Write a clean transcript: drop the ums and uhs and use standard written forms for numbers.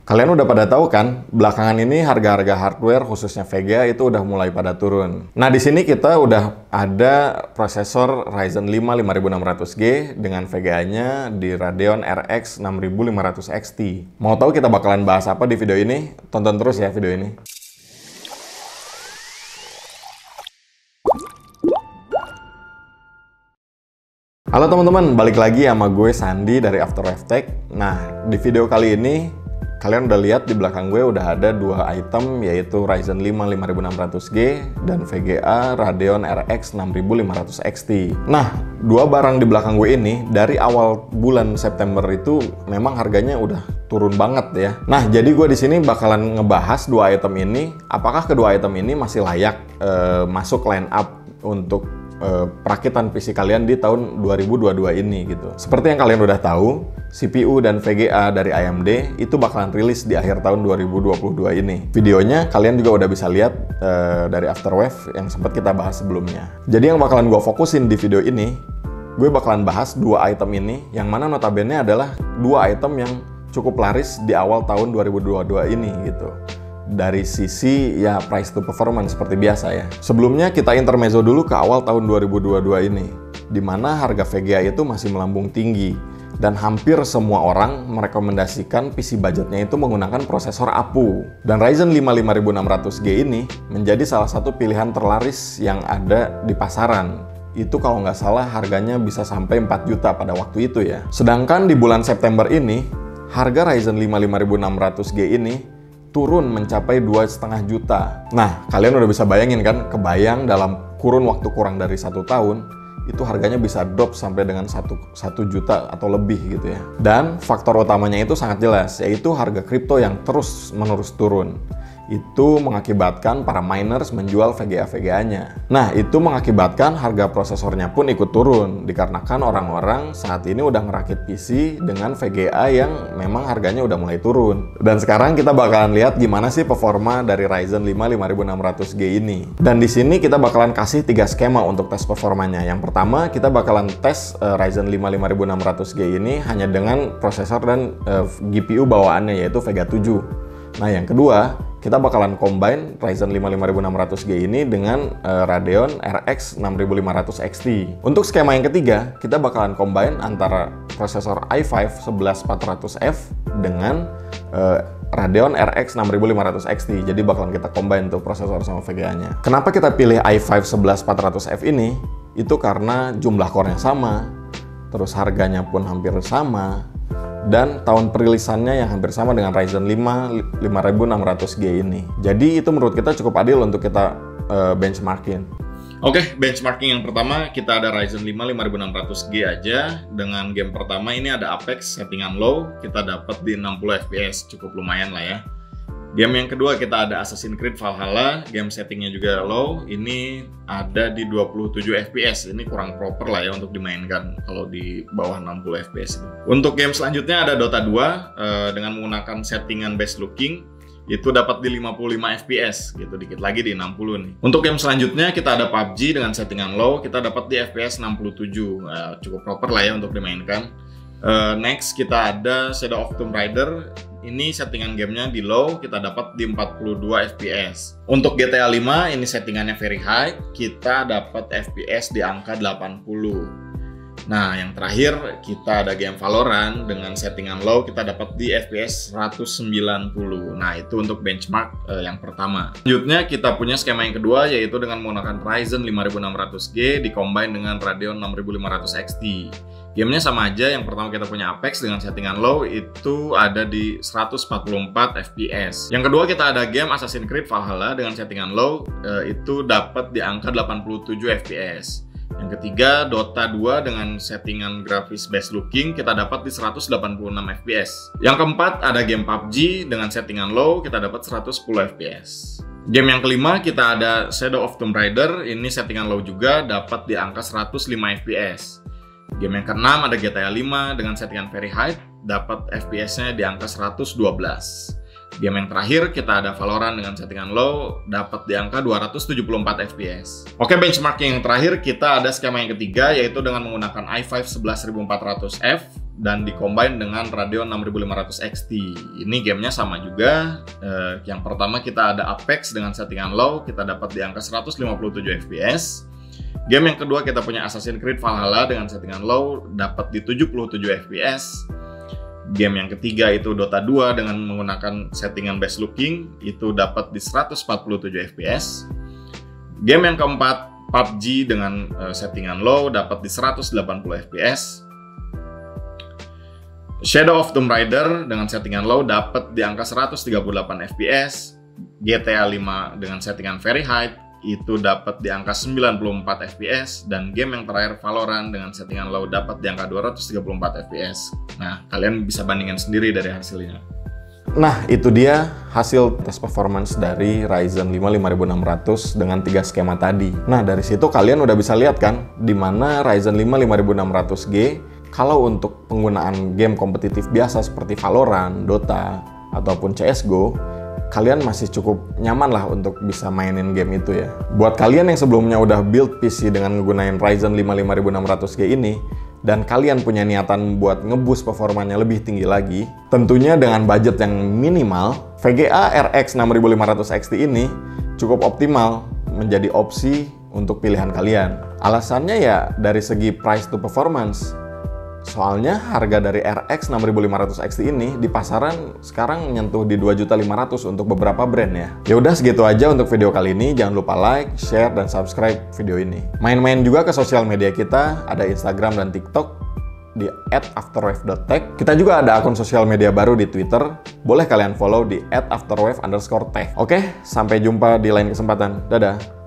Kalian udah pada tahu kan, belakangan ini harga-harga hardware khususnya VGA itu udah mulai pada turun. Nah, di sini kita udah ada prosesor Ryzen 5 5600G dengan VGA-nya di Radeon RX 6500 XT. Mau tahu kita bakalan bahas apa di video ini? Tonton terus ya video ini. Halo teman-teman, balik lagi sama gue Sandi dari After Effects Tech. Nah, di video kali ini kalian udah lihat di belakang gue udah ada dua item, yaitu Ryzen 5 5600G dan VGA Radeon RX 6500 XT. Nah, dua barang di belakang gue ini dari awal bulan September itu memang harganya udah turun banget ya. Nah, jadi gue di sini bakalan ngebahas dua item ini, apakah kedua item ini masih layak masuk line up untuk perakitan PC kalian di tahun 2022 ini gitu. Seperti yang kalian udah tahu, CPU dan VGA dari AMD itu bakalan rilis di akhir tahun 2022 ini. Videonya kalian juga udah bisa lihat dari Afterwave yang sempat kita bahas sebelumnya. Jadi yang bakalan gue fokusin di video ini, gue bakalan bahas dua item ini, yang mana notabene adalah dua item yang cukup laris di awal tahun 2022 ini gitu. Dari sisi ya price to performance seperti biasa ya. Sebelumnya kita intermezzo dulu ke awal tahun 2022 ini, di mana harga VGA itu masih melambung tinggi dan hampir semua orang merekomendasikan PC budgetnya itu menggunakan prosesor APU. Dan Ryzen 5 5600G ini menjadi salah satu pilihan terlaris yang ada di pasaran. Itu kalau nggak salah harganya bisa sampai 4 juta pada waktu itu ya. Sedangkan di bulan September ini, harga Ryzen 5 5600G ini turun mencapai 2,5 juta. Nah, kalian udah bisa bayangin kan, kebayang dalam kurun waktu kurang dari 1 tahun, itu harganya bisa drop sampai dengan 1 juta atau lebih gitu ya. Dan faktor utamanya itu sangat jelas, yaitu harga kripto yang terus-menerus turun. Itu mengakibatkan para miners menjual VGA-VGA-nya. Nah, itu mengakibatkan harga prosesornya pun ikut turun, dikarenakan orang-orang saat ini udah ngerakit PC dengan VGA yang memang harganya udah mulai turun. Dan sekarang kita bakalan lihat gimana sih performa dari Ryzen 5 5600G ini. Dan di sini kita bakalan kasih 3 skema untuk tes performanya. Yang pertama, kita bakalan tes Ryzen 5 5600G ini hanya dengan prosesor dan GPU bawaannya, yaitu Vega 7. Nah, yang kedua, kita bakalan combine Ryzen 5 5600G ini dengan Radeon RX 6500 XT. Untuk skema yang ketiga, kita bakalan combine antara prosesor i5 11400F dengan Radeon RX 6500 XT. Jadi bakalan kita combine tuh prosesor sama VGA-nya. Kenapa kita pilih i5 11400F ini? Itu karena jumlah core-nya sama, terus harganya pun hampir sama, dan tahun perilisannya yang hampir sama dengan Ryzen 5 5600G ini. Jadi itu menurut kita cukup adil untuk kita benchmarking. Oke, benchmarking yang pertama kita ada Ryzen 5 5600G aja. Dengan game pertama ini ada Apex settingan low, kita dapat di 60 fps, cukup lumayan lah ya. Game yang kedua kita ada Assassin's Creed Valhalla, game settingnya juga low, ini ada di 27 fps, ini kurang proper lah ya untuk dimainkan kalau di bawah 60 fps. Untuk game selanjutnya ada Dota 2 dengan menggunakan settingan best looking, itu dapat di 55 fps gitu, dikit lagi di 60 nih. Untuk game selanjutnya kita ada PUBG dengan settingan low, kita dapat di fps 67, cukup proper lah ya untuk dimainkan. Next kita ada Shadow of Tomb Raider. Ini settingan gamenya di low, kita dapat di 42 fps. Untuk GTA 5 ini settingannya very high, kita dapat fps di angka 80. Nah, yang terakhir kita ada game Valorant dengan settingan low, kita dapat di fps 190. Nah, itu untuk benchmark yang pertama. Selanjutnya kita punya skema yang kedua, yaitu dengan menggunakan Ryzen 5600G dikombine dengan Radeon 6500 XT. Gamenya sama aja, yang pertama kita punya Apex dengan settingan low, itu ada di 144 fps. Yang kedua kita ada game Assassin's Creed Valhalla dengan settingan low, itu dapat di angka 87 fps. Yang ketiga Dota 2 dengan settingan grafis best looking, kita dapat di 186 fps. Yang keempat ada game PUBG dengan settingan low, kita dapat 110 fps. Game yang kelima kita ada Shadow of Tomb Raider, ini settingan low juga, dapat di angka 105 fps. Game yang keenam ada GTA 5 dengan settingan very high, dapat FPS-nya di angka 112. Game yang terakhir kita ada Valorant dengan settingan low, dapat di angka 274 FPS. Oke, benchmarking yang terakhir kita ada skema yang ketiga, yaitu dengan menggunakan i5 11400F dan dikombin dengan Radeon 6500 XT. Ini gamenya sama juga. Yang pertama kita ada Apex dengan settingan low, kita dapat di angka 157 FPS. Game yang kedua kita punya Assassin's Creed Valhalla dengan settingan low, dapat di 77 FPS. Game yang ketiga itu Dota 2 dengan menggunakan settingan best looking, itu dapat di 147 FPS. Game yang keempat PUBG dengan settingan low, dapat di 180 FPS. Shadow of Tomb Raider dengan settingan low dapat di angka 138 FPS. GTA 5 dengan settingan very high itu dapat di angka 94 FPS, dan game yang terakhir Valorant dengan settingan low dapat di angka 234 FPS. Nah, kalian bisa bandingin sendiri dari hasilnya. Nah, itu dia hasil tes performance dari Ryzen 5 5600 dengan 3 skema tadi. Nah, dari situ kalian udah bisa lihat kan, di mana Ryzen 5 5600G kalau untuk penggunaan game kompetitif biasa seperti Valorant, Dota, ataupun CSGO, kalian masih cukup nyaman lah untuk bisa mainin game itu ya. Buat kalian yang sebelumnya udah build PC dengan menggunakan Ryzen 5 5600G ini, dan kalian punya niatan buat ngeboost performanya lebih tinggi lagi, tentunya dengan budget yang minimal, VGA RX 6500 XT ini cukup optimal menjadi opsi untuk pilihan kalian. Alasannya ya dari segi price to performance. Soalnya harga dari RX 6500 XT ini di pasaran sekarang nyentuh di 2.500.000 untuk beberapa brand ya. Ya udah segitu aja untuk video kali ini. Jangan lupa like, share, dan subscribe video ini. Main-main juga ke sosial media kita, ada Instagram dan TikTok di @afterwave.tech. Kita juga ada akun sosial media baru di Twitter. Boleh kalian follow di @afterwave_tech. Oke, sampai jumpa di lain kesempatan. Dadah.